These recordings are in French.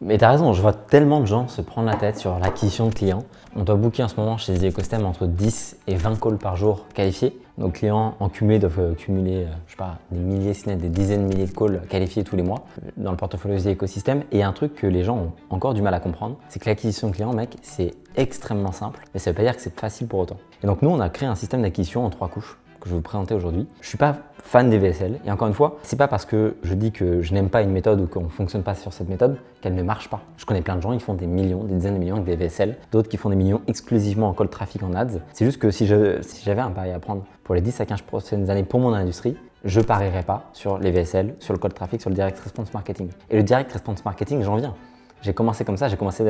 Mais t'as raison, je vois tellement de gens se prendre la tête sur l'acquisition de clients. On doit booker en ce moment chez The Ecosystem entre 10 et 20 calls par jour qualifiés. Nos clients en cumulé doivent cumuler, je sais pas, des milliers, sinon des dizaines de milliers de calls qualifiés tous les mois dans le portfolio The Ecosystem. Et un truc que les gens ont encore du mal à comprendre, c'est que l'acquisition de clients, mec, c'est extrêmement simple, mais ça veut pas dire que c'est facile pour autant. Et donc nous, on a créé un système d'acquisition en 3 couches que je vais vous présenter aujourd'hui. Je suis pas fan des VSL et encore une fois, c'est pas parce que je dis que je n'aime pas une méthode ou qu'on ne fonctionne pas sur cette méthode qu'elle ne marche pas. Je connais plein de gens, ils font des millions, des dizaines de millions avec des VSL, d'autres qui font des millions exclusivement en cold traffic en ads. C'est juste que si j'avais un pari à prendre pour les 10 à 15 prochaines années pour mon industrie, je parierais pas sur les VSL, sur le cold traffic, sur le direct response marketing. Et le direct response marketing, j'en viens. J'ai commencé comme ça, j'ai commencé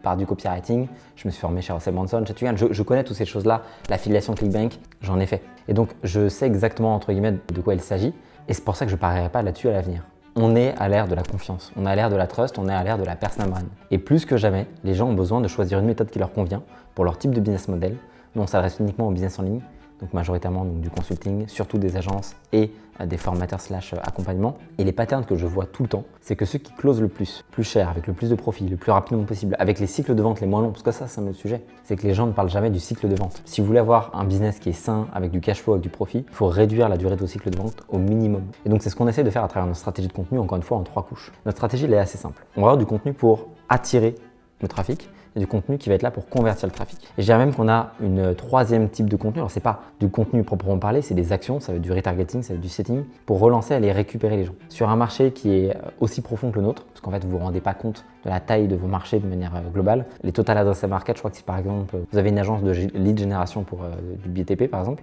par du copywriting, je me suis formé chez Russell Brunson, je connais toutes ces choses-là, l'affiliation ClickBank, j'en ai fait. Et donc je sais exactement entre guillemets de quoi il s'agit et c'est pour ça que je ne parierai pas là-dessus à l'avenir. On est à l'ère de la confiance, on est à l'ère de la trust, on est à l'ère de la personal brand. Et plus que jamais, les gens ont besoin de choisir une méthode qui leur convient pour leur type de business model. Nous on s'adresse uniquement au business en ligne, donc majoritairement du consulting, surtout des agences et des formateurs / accompagnement. Et les patterns que je vois tout le temps, c'est que ceux qui closent le plus cher, avec le plus de profit, le plus rapidement possible, avec les cycles de vente les moins longs, parce que ça c'est un autre sujet, c'est que les gens ne parlent jamais du cycle de vente. Si vous voulez avoir un business qui est sain, avec du cash flow, avec du profit, il faut réduire la durée de vos cycles de vente au minimum. Et donc c'est ce qu'on essaie de faire à travers notre stratégie de contenu, encore une fois en 3 couches. Notre stratégie elle est assez simple. On va avoir du contenu pour attirer le trafic, et du contenu qui va être là pour convertir le trafic. Et je dirais même qu'on a une 3e type de contenu. Alors c'est pas du contenu proprement parlé, c'est des actions, ça va être du retargeting, ça va être du setting pour relancer, aller récupérer les gens. Sur un marché qui est aussi profond que le nôtre, parce qu'en fait vous vous rendez pas compte de la taille de vos marchés de manière globale. Les total addressable market, je crois que si par exemple vous avez une agence de lead génération pour du BTP par exemple,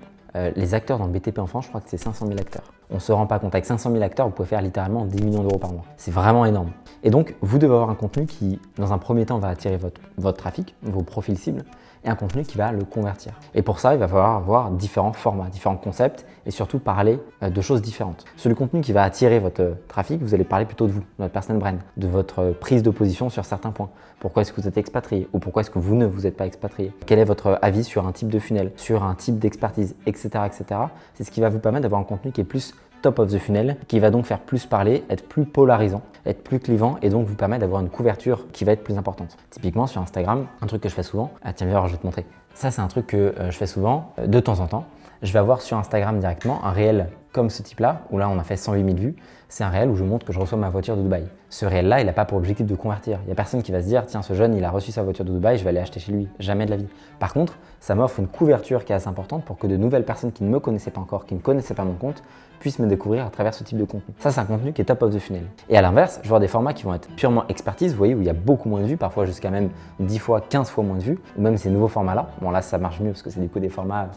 les acteurs dans le BTP en France, je crois que c'est 500 000 acteurs. On ne se rend pas compte, avec 500 000 acteurs, vous pouvez faire littéralement 10 millions d'euros par mois. C'est vraiment énorme. Et donc, vous devez avoir un contenu qui, dans un premier temps, va attirer votre trafic, vos profils cibles, et un contenu qui va le convertir. Et pour ça, il va falloir avoir différents formats, différents concepts, et surtout parler de choses différentes. Sur le contenu qui va attirer votre trafic, vous allez parler plutôt de vous, de votre personal brand, de votre prise de position sur certains points. Pourquoi est-ce que vous êtes expatrié ou pourquoi est-ce que vous ne vous êtes pas expatrié? Quel est votre avis sur un type de funnel, sur un type d'expertise, etc., etc. C'est ce qui va vous permettre d'avoir un contenu qui est plus top of the funnel, qui va donc faire plus parler, être plus polarisant, être plus clivant et donc vous permettre d'avoir une couverture qui va être plus importante. Typiquement sur Instagram, un truc que je fais souvent, tiens viens voir, je vais te montrer. Ça c'est un truc que je fais souvent, de temps en temps. Je vais avoir sur Instagram directement un réel comme ce type-là, où là on a fait 108 000 vues. C'est un réel où je montre que je reçois ma voiture de Dubaï. Ce réel-là, il n'a pas pour objectif de convertir. Il n'y a personne qui va se dire, tiens, ce jeune, il a reçu sa voiture de Dubaï, je vais aller acheter chez lui. Jamais de la vie. Par contre, ça m'offre une couverture qui est assez importante pour que de nouvelles personnes qui ne me connaissaient pas encore, qui ne connaissaient pas mon compte, puissent me découvrir à travers ce type de contenu. Ça, c'est un contenu qui est top of the funnel. Et à l'inverse, je vais avoir des formats qui vont être purement expertise, vous voyez, où il y a beaucoup moins de vues, parfois jusqu'à même 10 fois, 15 fois moins de vues, ou même ces nouveaux formats-là. Bon, là, ça marche mieux parce que c'est du coup des formats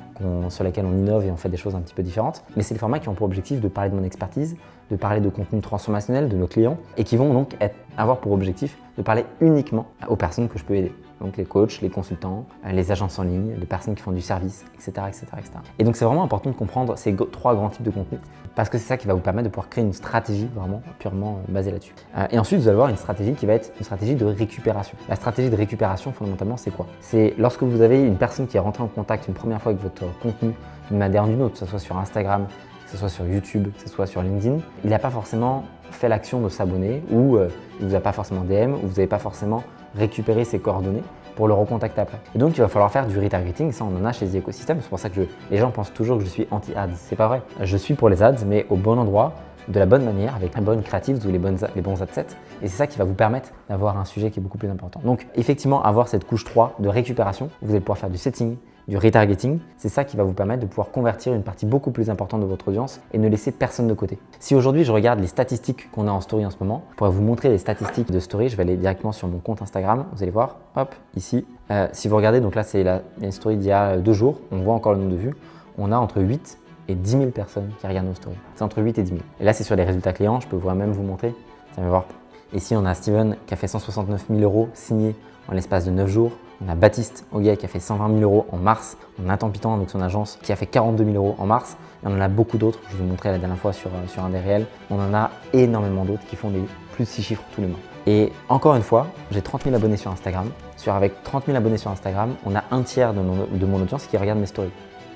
sur lesquels on innove et on fait des choses un petit peu différentes. Mais c'est des formats qui ont pour objectif de parler de mon expertise, de parler de contenu transformationnel de nos clients et qui vont donc avoir pour objectif de parler uniquement aux personnes que je peux aider. Donc les coachs, les consultants, les agences en ligne, les personnes qui font du service, etc. etc., etc. Et donc c'est vraiment important de comprendre ces 3 grands types de contenus parce que c'est ça qui va vous permettre de pouvoir créer une stratégie vraiment purement basée là-dessus. Et ensuite, vous allez avoir une stratégie qui va être une stratégie de récupération. La stratégie de récupération, fondamentalement, c'est quoi? C'est lorsque vous avez une personne qui est rentrée en contact une première fois avec votre contenu d'une manière ou d'une autre, que ce soit sur Instagram, que ce soit sur YouTube, que ce soit sur LinkedIn, il n'a pas forcément fait l'action de s'abonner ou il ne vous a pas forcément DM ou vous n'avez pas forcément récupéré ses coordonnées pour le recontacter après. Et donc, il va falloir faire du retargeting. Ça, on en a chez The Ecosystem. C'est pour ça que les gens pensent toujours que je suis anti-ads. C'est pas vrai. Je suis pour les ads, mais au bon endroit, de la bonne manière, avec les bonnes creatives ou les bons adsets. Et c'est ça qui va vous permettre d'avoir un sujet qui est beaucoup plus important. Donc, effectivement, avoir cette couche 3 de récupération, vous allez pouvoir faire du setting, du retargeting, c'est ça qui va vous permettre de pouvoir convertir une partie beaucoup plus importante de votre audience et ne laisser personne de côté. Si aujourd'hui je regarde les statistiques qu'on a en story en ce moment, je pourrais vous montrer les statistiques de story. Je vais aller directement sur mon compte Instagram, vous allez voir, hop, ici. Si vous regardez, donc là c'est une story d'il y a 2 jours, on voit encore le nombre de vues, on a entre 8 et 10 000 personnes qui regardent nos stories. C'est entre 8 et 10 000. Et là c'est sur les résultats clients, je peux même vous montrer, vous allez voir. Ici on a Steven qui a fait 169 000 € signés en l'espace de 9 jours. On a Baptiste Auguet qui a fait 120 000 € en mars. On a Nathan Pitan, donc son agence, qui a fait 42 000 € en mars. Et on en a beaucoup d'autres, je vous ai montré la dernière fois sur un des réels. On en a énormément d'autres qui font des plus de 6 chiffres tous les mois. Et encore une fois, j'ai 30 000 abonnés sur Instagram. Avec 30 000 abonnés sur Instagram, on a un tiers de mon audience qui regarde mes stories.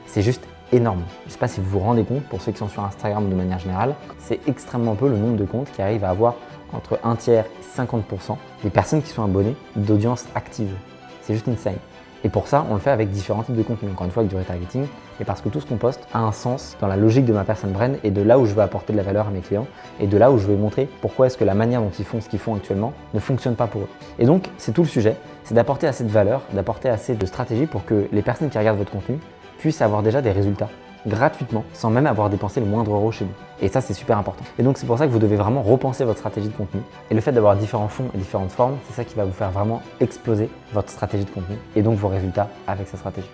C'est juste énorme. Je ne sais pas si vous vous rendez compte, pour ceux qui sont sur Instagram de manière générale, c'est extrêmement peu le nombre de comptes qui arrivent à avoir entre 1 tiers et 50% des personnes qui sont abonnées d'audience active. C'est juste insane. Et pour ça, on le fait avec différents types de contenus. Encore une fois, avec du retargeting, et parce que tout ce qu'on poste a un sens dans la logique de ma personal brand et de là où je veux apporter de la valeur à mes clients et de là où je vais montrer pourquoi est-ce que la manière dont ils font ce qu'ils font actuellement ne fonctionne pas pour eux. Et donc, c'est tout le sujet, c'est d'apporter assez de valeur, d'apporter assez de stratégie pour que les personnes qui regardent votre contenu puissent avoir déjà des résultats gratuitement, sans même avoir dépensé le moindre euro chez vous. Et ça, c'est super important. Et donc, c'est pour ça que vous devez vraiment repenser votre stratégie de contenu. Et le fait d'avoir différents fonds et différentes formes, c'est ça qui va vous faire vraiment exploser votre stratégie de contenu et donc vos résultats avec sa stratégie.